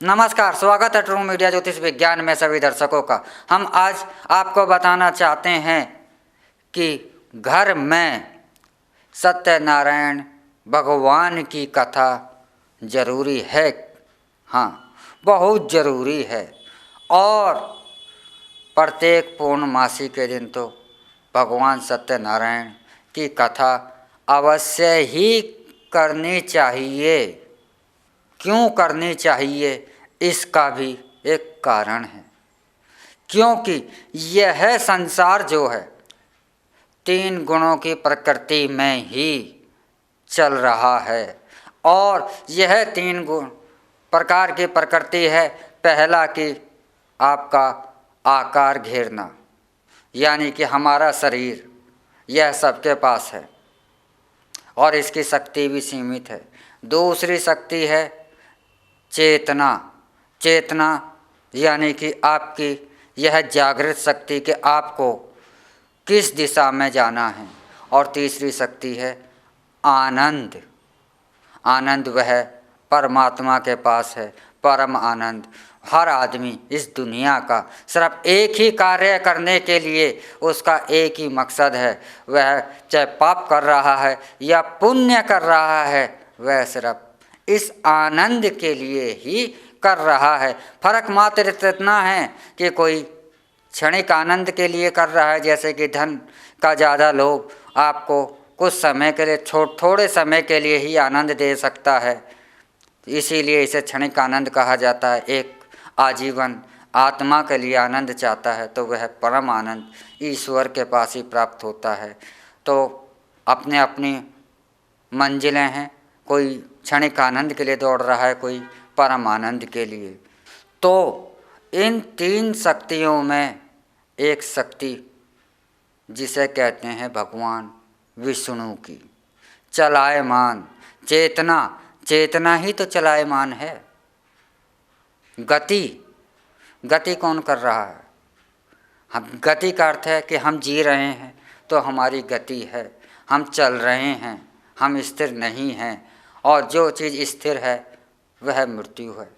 नमस्कार, स्वागत है ट्रू मीडिया ज्योतिष विज्ञान में सभी दर्शकों का। हम आज आपको बताना चाहते हैं कि घर में सत्यनारायण भगवान की कथा जरूरी है। हाँ, बहुत ज़रूरी है। और प्रत्येक पूर्णमासी के दिन तो भगवान सत्यनारायण की कथा अवश्य ही करनी चाहिए। क्यों करनी चाहिए, इसका भी एक कारण है। क्योंकि यह संसार जो है 3 गुणों की प्रकृति में ही चल रहा है। और यह 3 गुण प्रकार की प्रकृति है। पहला कि आपका आकार घेरना, यानी कि हमारा शरीर, यह सबके पास है और इसकी शक्ति भी सीमित है। दूसरी शक्ति है चेतना। चेतना यानी कि आपकी यह जागृत शक्ति कि आपको किस दिशा में जाना है। और तीसरी शक्ति है आनंद। आनंद वह परमात्मा के पास है, परम आनंद। हर आदमी इस दुनिया का सिर्फ एक ही कार्य करने के लिए उसका एक ही मकसद है, वह चाहे पाप कर रहा है या पुण्य कर रहा है, वह सिर्फ इस आनंद के लिए ही कर रहा है। फर्क मात्र इतना है कि कोई क्षणिक आनंद के लिए कर रहा है, जैसे कि धन का ज़्यादा लोभ आपको कुछ समय के लिए थोड़े समय के लिए ही आनंद दे सकता है, इसीलिए इसे क्षणिक आनंद कहा जाता है। एक आजीवन आत्मा के लिए आनंद चाहता है तो वह परम आनंद ईश्वर के पास ही प्राप्त होता है। तो अपने अपनी मंजिलें हैं, कोई क्षणिक आनंद के लिए दौड़ रहा है, कोई परम आनंद के लिए। तो इन 3 शक्तियों में एक शक्ति जिसे कहते हैं भगवान विष्णु की चलायमान चेतना। चेतना ही तो चलायमान है। गति कौन कर रहा है? हम गति का अर्थ है कि हम जी रहे हैं तो हमारी गति है, हम चल रहे हैं, हम स्थिर नहीं हैं। और जो चीज़ स्थिर है वह मृत्यु है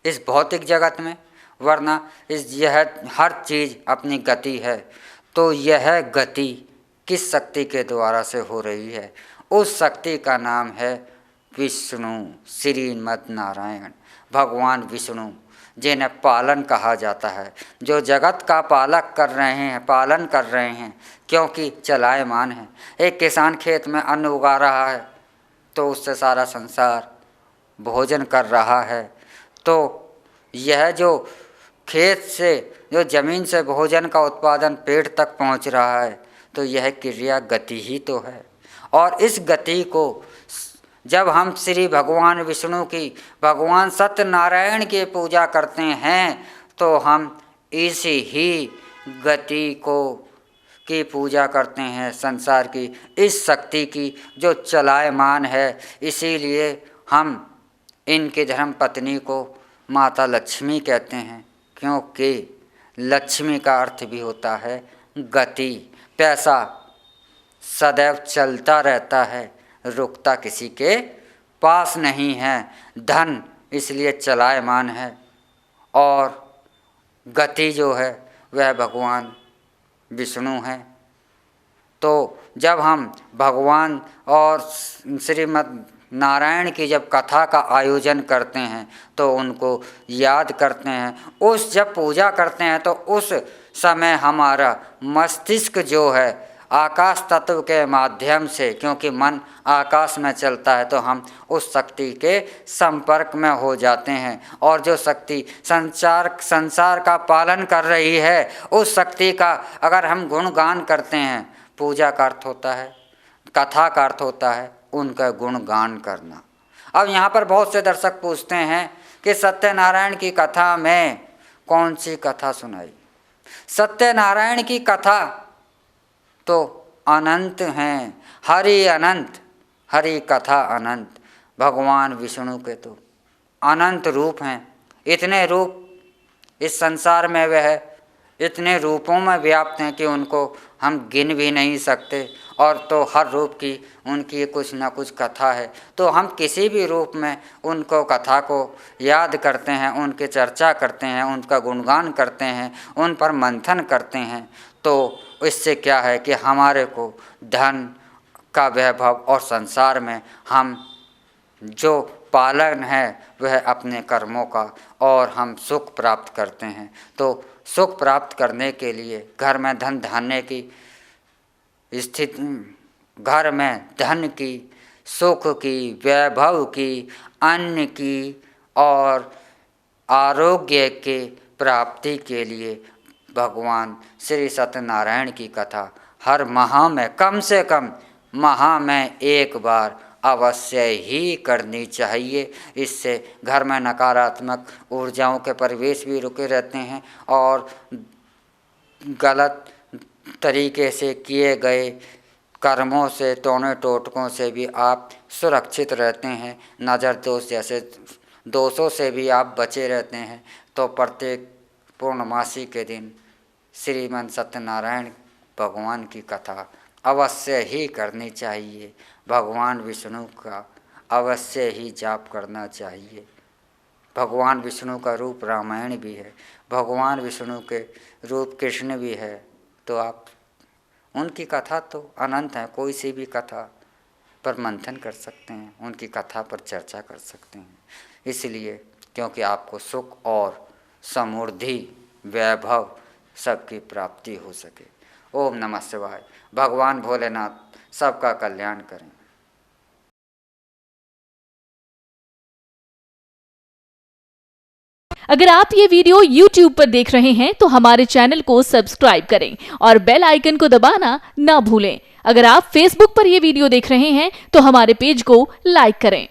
इस भौतिक जगत में, वरना यह हर चीज़ अपनी गति है। तो यह गति किस शक्ति के द्वारा से हो रही है? उस शक्ति का नाम है विष्णु, श्रीमद् नारायण, भगवान विष्णु, जिन्हें पालन कहा जाता है, जो जगत का पालन कर रहे हैं क्योंकि चलायमान है। एक किसान खेत में अन्न उगा रहा है तो उससे सारा संसार भोजन कर रहा है। तो यह जो खेत से, जो ज़मीन से भोजन का उत्पादन पेट तक पहुंच रहा है, तो यह क्रिया गति ही तो है। और इस गति को जब हम श्री भगवान विष्णु की, भगवान सत्यनारायण की पूजा करते हैं तो हम इसी ही गति की पूजा करते हैं, संसार की इस शक्ति की जो चलायमान है। इसीलिए हम इनकी धर्म पत्नी को माता लक्ष्मी कहते हैं, क्योंकि लक्ष्मी का अर्थ भी होता है गति। पैसा सदैव चलता रहता है, रुकता किसी के पास नहीं है। धन इसलिए चलायमान है और गति जो है वह भगवान विष्णु है। तो जब हम भगवान और श्रीमद् नारायण की जब कथा का आयोजन करते हैं तो उनको याद करते हैं, जब पूजा करते हैं तो उस समय हमारा मस्तिष्क जो है आकाश तत्व के माध्यम से, क्योंकि मन आकाश में चलता है, तो हम उस शक्ति के संपर्क में हो जाते हैं। और जो शक्ति संसार का पालन कर रही है, उस शक्ति का अगर हम गुणगान करते हैं, पूजा का अर्थ होता है, कथा का अर्थ होता है उनका गुणगान करना। अब यहाँ पर बहुत से दर्शक पूछते हैं कि सत्यनारायण की कथा में कौन सी कथा सुनाई? सत्यनारायण की कथा तो अनंत हैं, हरि अनंत, हरि कथा अनंत। भगवान विष्णु के तो अनंत रूप हैं, इतने रूप इस संसार में वह इतने रूपों में व्याप्त हैं कि उनको हम गिन भी नहीं सकते। और तो हर रूप की उनकी कुछ ना कुछ कथा है। तो हम किसी भी रूप में उनको कथा को याद करते हैं, उनकी चर्चा करते हैं, उनका गुणगान करते हैं, उन पर मंथन करते हैं, तो इससे क्या है कि हमारे को धन का वैभव और संसार में हम जो पालन है वह अपने कर्मों का, और हम सुख प्राप्त करते हैं। तो सुख प्राप्त करने के लिए घर में धन धान्य की स्थिति, घर में धन की, सुख की, वैभव की, अन्न की और आरोग्य के प्राप्ति के लिए भगवान श्री सत्यनारायण की कथा हर माह में, कम से कम माह में एक बार अवश्य ही करनी चाहिए। इससे घर में नकारात्मक ऊर्जाओं के प्रवेश भी रुके रहते हैं और गलत तरीके से किए गए कर्मों से, टोने टोटकों से भी आप सुरक्षित रहते हैं। नज़र दोष जैसे दोषों से भी आप बचे रहते हैं। तो प्रत्येक पूर्णमासी के दिन श्रीमन सत्यनारायण भगवान की कथा अवश्य ही करनी चाहिए। भगवान विष्णु का अवश्य ही जाप करना चाहिए। भगवान विष्णु का रूप रामायण भी है, भगवान विष्णु के रूप कृष्ण भी है। तो आप उनकी कथा तो अनंत है, कोई सी भी कथा पर मंथन कर सकते हैं, उनकी कथा पर चर्चा कर सकते हैं। इसलिए क्योंकि आपको सुख और समृद्धि, वैभव सबकी प्राप्ति हो सके। ओम नमः शिवाय। भगवान भोलेनाथ सबका कल्याण करें। अगर आप ये वीडियो YouTube पर देख रहे हैं तो हमारे चैनल को सब्सक्राइब करें और बेल आइकन को दबाना ना भूलें। अगर आप Facebook पर ये वीडियो देख रहे हैं तो हमारे पेज को लाइक करें।